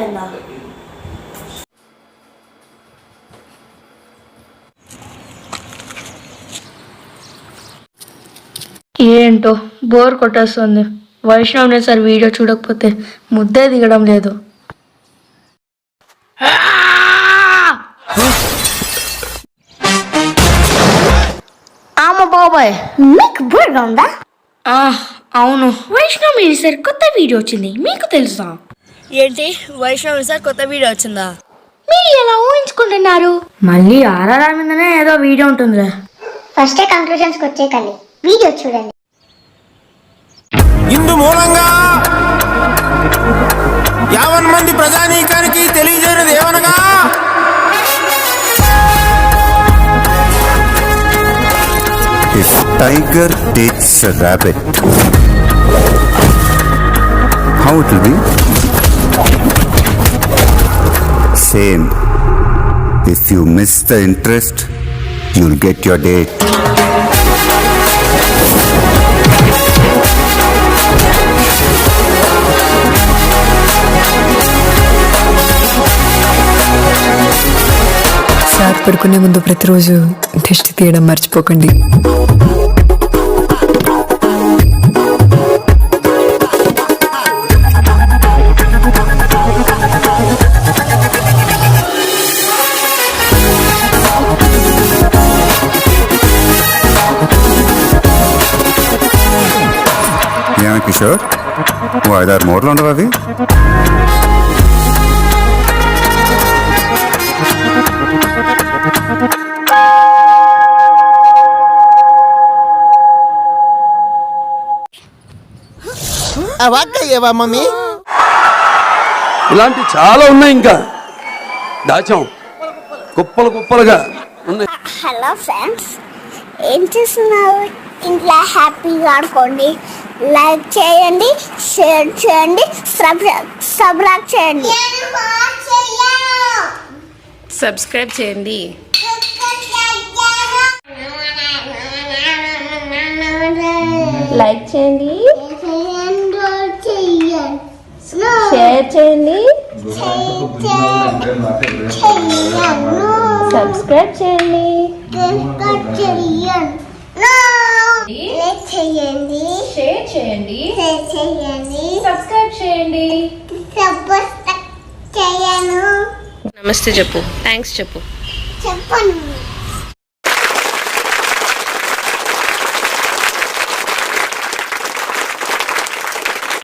అయిపోయిందా? ఏంటో బోర్ కొట్టేస్తుంది. వైష్ణవ్నే సార్ వీడియో చూడకపోతే ముద్దే దిగడం లేదు. బాబాయ్ మీకు బోర్గా ఉందా? అవును. వైష్ణవ్ సార్ కొత్త వీడియో వచ్చింది, మీకు తెలుసా? ఏంటి వైష్ణవ్ సార్ కొత్త వీడియో వచ్చిందా? మీరు ఎలా ఊహించుకుంటున్నారు? మళ్ళీ ఆర్ఆర్ఆర్ మీదనే ఏదో వీడియో ఉంటుందిరా. ఫస్టే కంక్లూజన్స్కి వచ్చేకండి, వీడియో చూడండి. ఇందు మూలంగా 50 మంది ప్రజానీకానికి తెలియజేయనిది ఏమనగా, if tiger takes a rabbit, how it will be? Same. If you miss the interest, you'll get your date. Sir పడుకునే ముందు ప్రతిరోజు దిష్టి తీయడం మర్చిపోకండి. ఏమా కిషోర్, 5-6 మూరలు ఉండవు అవి? మమ్మీ ఇలాంటి చాలా ఉన్నాయి, ఇంకా దాచాం కుప్పలు కుప్పలుగా ఉన్నాయి. హలో ఫ్రెండ్స్, ఏం చేస్తున్నారు? ఇంట్లో హ్యాపీగా ఆడుకోండి, లైక్ చేయండి, షేర్ చేయండి, సబ్స్క్రైబ్ చేయండి. సబ్స్క్రైబ్ చేయండి. లైక్ చేయండి, షేర్ చేయండి, సబ్స్క్రైబ్ చేయండి. షేర్ చేయండి, సబ్స్క్రైబ్ చేయండి. చేయను. నమస్తే చెప్పు, థ్యాంక్స్ చెప్పు. చెప్పను.